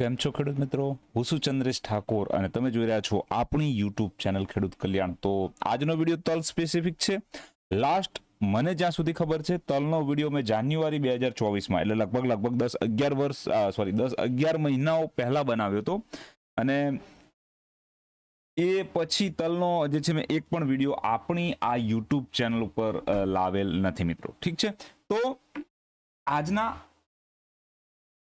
કેમ છો ખેડૂત મિત્રો? હું છું ચંદ્રેશ ઠાકોર અને તમે જોઈ રહ્યા છો આપણી યુટ્યુબ ચેનલ ખેડૂત કલ્યાણ. તો આજનો વિડીયો તલ સ્પેસિફિક છે. લાસ્ટ મને જ્યાં સુધી ખબર છે તલનો વિડીયો મેં જાન્યુઆરી 2024માં એટલે લગભગ 10-11 મહિનાઓ પહેલા બનાવ્યો હતો અને એ પછી તલનો જે છે મેં એક પણ વિડીયો આપણી આ યુટ્યુબ ચેનલ ઉપર લાવેલ નથી મિત્રો. ઠીક છે, તો આજના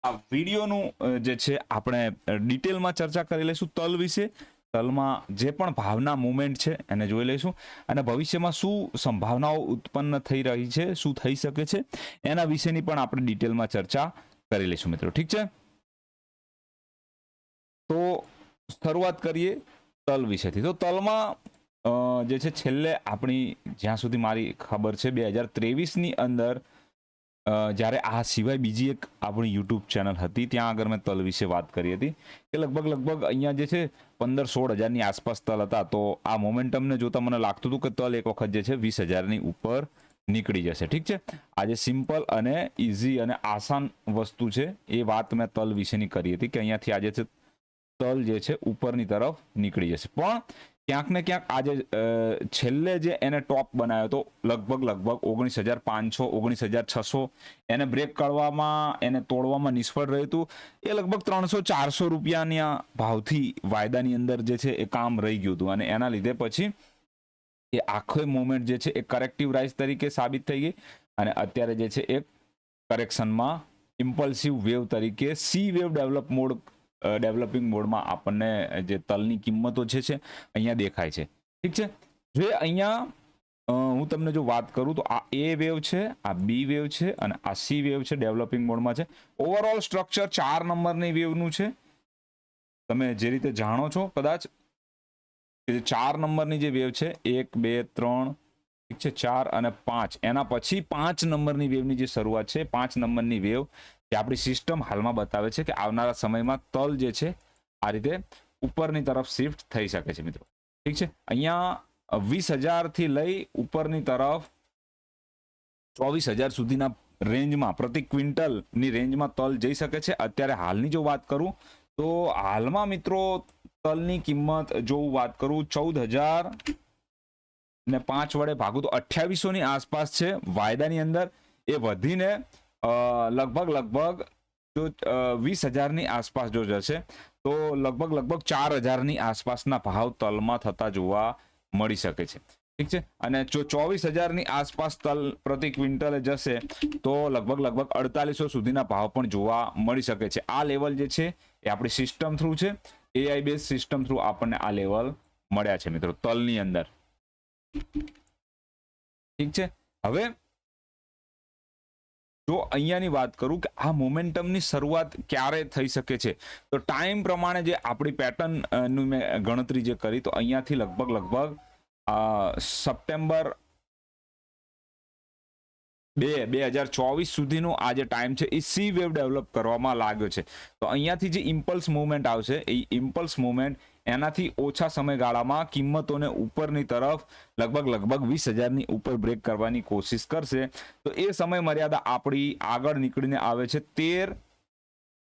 આ વિડીયોનું જે છે આપણે ડિટેલમાં ચર્ચા કરી લઈશું તલ વિશે. તલમાં જે પણ ભાવના મુવમેન્ટ છે એને જોઈ લઈશું અને ભવિષ્યમાં શું સંભાવનાઓ ઉત્પન્ન થઈ રહી છે, શું થઈ શકે છે એના વિશેની પણ આપણે ડિટેલમાં ચર્ચા કરી લઈશું મિત્રો. ઠીક છે, તો શરૂઆત કરીએ તલ વિશેથી. તો તલમાં જે છે છેલ્લે આપણી જ્યાં સુધી મારી ખબર છે 2023ની અંદર જ્યારે આ સિવાય બીજી એક આપણી યુટ્યુબ ચેનલ હતી ત્યાં આગળ મેં તલ વિશે વાત કરી હતી કે લગભગ અહીંયા જે છે 15-16 હજારની આસપાસ તલ હતા. તો આ મોમેન્ટમને જોતા મને લાગતું હતું કે તલ એક વખત જે છે 20,000ની ઉપર નીકળી જશે. ઠીક છે, આજે સિમ્પલ અને ઇઝી અને આસાન વસ્તુ છે એ વાત મેં તલ વિશેની કરી હતી કે અહીંયાથી આજે છે તલ જે છે ઉપરની તરફ નીકળી જશે. પણ ક્યાંક ને ક્યાંક આજે છેલ્લે જે એને ટોપ બનાવ્યો હતો લગભગ 19,500 19,600 એને બ્રેક કરવામાં એને તોડવામાં નિષ્ફળ રહ્યું હતું. એ લગભગ 300-400 રૂપિયાના ભાવથી વાયદાની અંદર જે છે એ કામ રહી ગયું હતું અને એના લીધે પછી એ આખો મોમેન્ટ જે છે એ કરેક્ટિવ રાઇઝ તરીકે સાબિત થઈ ગઈ અને અત્યારે જે છે એક કરેક્શનમાં ઇમ્પલ્સિવ વેવ તરીકે સી વેવ ડેવલપિંગ મોડમાં આપણને જે તલની કિંમતો છે અહીંયા દેખાય છે. ઠીક છે, જો અહીંયા હું તમને જો વાત કરું તો આ એ વેવ છે, આ બી વેવ છે અને આ સી વેવ છે, ડેવલપિંગ મોડમાં છે. ઓવરઓલ સ્ટ્રક્ચર 4 નંબરની વેવનું છે. તમે જે રીતે જાણો છો કદાચ કે 4 નંબરની જે વેવ છે 1 2 3 ઠીક છે 4 અને 5 એના પછી 5 નંબરની વેવની જે શરૂઆત છે 5 નંબરની વેવ જે આપણી સિસ્ટમ હાલમાં બતાવે છે કે આવનારા સમયમાં તલ જે છે આ રીતે ઉપરની તરફ શિફ્ટ થઈ શકે છે મિત્રો. ઠીક છે, અહીંયા 20,000 થી લઈ ઉપરની તરફ 24,000 સુધીના રેન્જમાં પ્રતિ ક્વિન્ટલની રેન્જમાં તલ જઈ શકે છે. અત્યારે હાલની જો વાત કરું તો હાલમાં મિત્રો તલની કિંમત જો વાત કરું 14,000 ને 5 વડે ભાગું તો 2800ની આસપાસ છે. વાયદાની અંદર એ વધીને લગભગ જો 20,000ની આસપાસ જો જશે તો લગભગ 4,000ની આસપાસના ભાવ તલમાં થતા જોવા મળી શકે છે. ઠીક છે, અને જો 24,000ની આસપાસ તલ પ્રતિ ક્વિન્ટલે જશે તો લગભગ 4,800 સુધીના ભાવ પણ જોવા મળી શકે છે. આ લેવલ જે છે એ આપણી સિસ્ટમ થ્રુ છે, એઆઈ બેઝ સિસ્ટમ થ્રુ આપણને આ લેવલ મળ્યા છે મિત્રો તલની અંદર. ઠીક છે, હવે જો અહીંયાની વાત કરું કે આ મોમેન્ટમની શરૂઆત ક્યારે થઈ શકે છે તો ટાઈમ પ્રમાણે જે આપણી પેટર્નની મેં ગણતરી જે કરી તો અહીંયાથી લગભગ સપ્ટેમ્બર 2024 સુધીનો આ જે ટાઈમ છે એ સી વેવ ડેવલપ કરવામાં લાગ્યો છે. તો અહીંયાથી જે ઇમ્પલ્સ મુવમેન્ટ આવશે એ ઇમ્પલ્સ મુવમેન્ટ એનાથી ઓછા સમયગાળામાં કિંમતોને ઉપરની તરફ લગભગ 20,000ની ઉપર બ્રેક કરવાની કોશિશ કરશે. તો એ સમય મર્યાદા આપણી આગળ નીકળીને આવે છે 13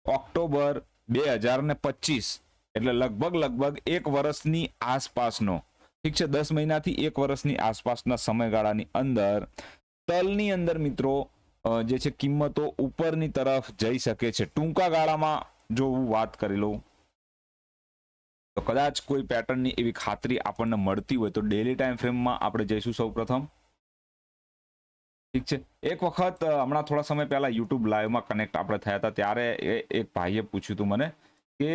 ઓક્ટોબર 2025 એટલે લગભગ 1 વર્ષની આસપાસનો. ઠીક છે, 10 મહિનાથી 1 વર્ષની આસપાસના સમયગાળાની અંદર તલની અંદર મિત્રો જે છે કિંમતો ઉપરની તરફ જઈ શકે છે. ટૂંકા ગાળામાં જો હું વાત કરી લઉં તો કદાચ કોઈ પેટર્નની એવી ખાતરી આપણને મળતી હોય તો ડેલી ટાઈમ ફ્રેમમાં આપણે જઈશું સૌપ્રથમ. ઠીક છે, એક વખત હમણાં થોડા સમય પહેલા યુટ્યુબ લાઈવમાં કનેક્ટ આપણે થયા હતા ત્યારે એક ભાઈએ પૂછ્યું હતું મને કે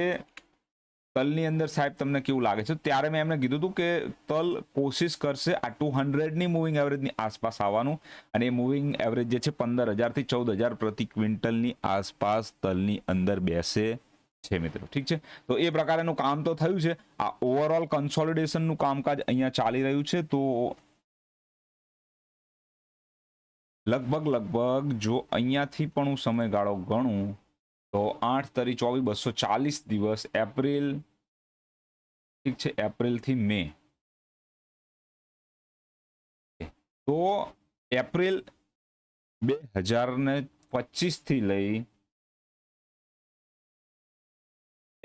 તલની અંદર સાહેબ તમને કેવું લાગે છે. ત્યારે મેં એમને કીધું હતું કે તલ કોશિશ કરશે આ 200ની મૂવિંગ એવરેજની આસપાસ આવવાનું અને એ મૂવિંગ એવરેજ જે છે 15,000 થી 14,000 પ્રતિ ક્વિન્ટલની આસપાસ તલની અંદર બેસે છે મિત્રો. ઠીક છે, તો એ પ્રકારનું કામ તો થયું છે. આ ઓવરઓલ કન્સોલિડેશનનું કામકાજ અહીંયા ચાલી રહ્યું છે. તો લગભગ જો અહીંયાથી પણ હું સમયગાળો ગણું તો 8 તરી 24 240 દિવસ એપ્રિલ, ઠીક છે, એપ્રિલ થી મે. તો એપ્રિલ 2025 થી લઈ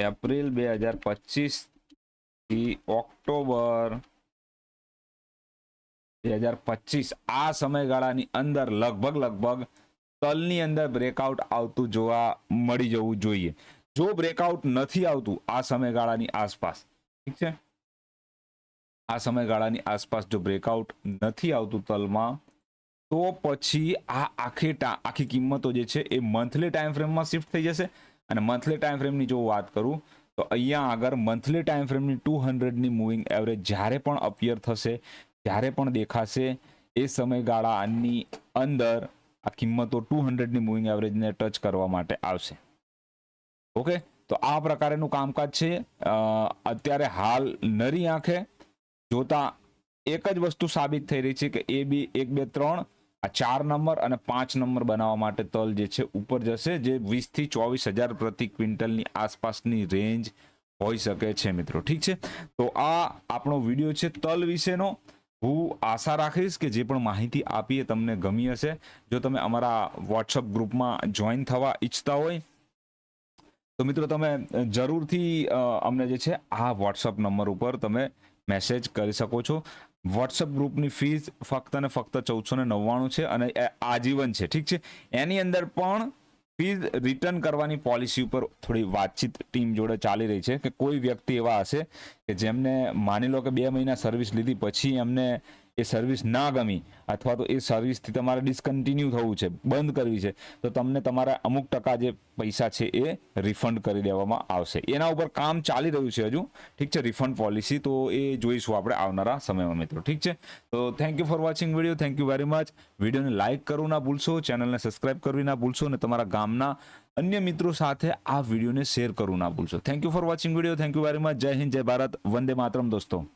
એપ્રિલ 2025 થી ઓક્ટોબર 2025 આ સમયગાળાની અંદર લગભગ તલની અંદર બ્રેકઆઉટ આવતું જોવા મળી જવું જોઈએ. જો બ્રેકઆઉટ નથી આવતું આ સમયગાળાની આસપાસ, ઠીક છે, આ સમયગાળાની આસપાસ જો બ્રેકઆઉટ નથી આવતું તલમાં, તો પછી આ આખી કિંમતો જે છે એ મંથલી ટાઈમ ફ્રેમમાં શિફ્ટ થઈ જશે. અને મંથલી ટાઈમ ફ્રેમની જો વાત કરું તો અહીંયા આગળ મંથલી ટાઈમ ફ્રેમની 200ની મૂવિંગ એવરેજ જ્યારે પણ અપિયર થશે, જ્યારે પણ દેખાશે, એ સમયગાળાની અંદર આ કિંમતો 200ની મૂવિંગ એવરેજને ટચ કરવા માટે આવશે. ઓકે, તો આ પ્રકારનું કામકાજ છે. અત્યારે હાલ નરી આંખે જોતા એક જ વસ્તુ સાબિત થઈ રહી છે કે એ બી 1 2 3 આ 4 નંબર અને 5 નંબર બનાવવા માટે તલ જે છે ઉપર જશે, જે 20 થી 24,000 પ્રતિ ક્વિન્ટલની આસપાસની રેન્જ હોઈ શકે છે મિત્રો. ઠીક છે, તો આ આપણો વિડીયો છે તલ વિશેનો. હું આશા રાખીશ કે જે પણ માહિતી આપી એ તમને ગમી હશે. જો તમે અમારા વોટ્સઅપ ગ્રુપમાં જોઈન થવા ઈચ્છતા હોય તો મિત્રો તમે જરૂરથી અમને જે છે આ વોટ્સઅપ નંબર ઉપર તમે મેસેજ કરી શકો છો. વોટ્સઅપ ગ્રુપની ફીસ ફક્ત ને ફક્ત 1499 છે અને આજીવન છે. ઠીક છે, એની અંદર પણ ફીસ રિટર્ન કરવાની પોલિસી ઉપર થોડી વાતચીત ટીમ જોડે ચાલી રહી છે કે કોઈ વ્યક્તિ એવા હશે કે જેમને માની લો કે 2 મહિના સર્વિસ લીધી પછી એમને એ સર્વિસ ના ગમી અથવા તો એ સર્વિસથી તમારે ડિસકન્ટિન્યુ થવું છે, બંધ કરવી છે, તો તમને તમારા અમુક ટકા જે પૈસા છે એ રિફંડ કરી દેવામાં આવશે. એના ઉપર કામ ચાલી રહ્યું છે હજુ. ઠીક છે, રિફંડ પોલિસી તો એ જોઈશું આપણે આવનારા સમયમાં મિત્રો. ઠીક છે, તો thank you for watching video. Thank you very much. વિડીયોને લાઇક કરવું ના ભૂલશો, ચેનલને સબસ્ક્રાઇબ કરવી ના ભૂલશો અને તમારા ગામના અન્ય મિત્રો સાથે આ વિડીયોને શેર કરવું ના ભૂલશો. Thank you for watching video. Thank you very much. જય હિન્દ, જય ભારત, વંદે માતરમ દોસ્તો.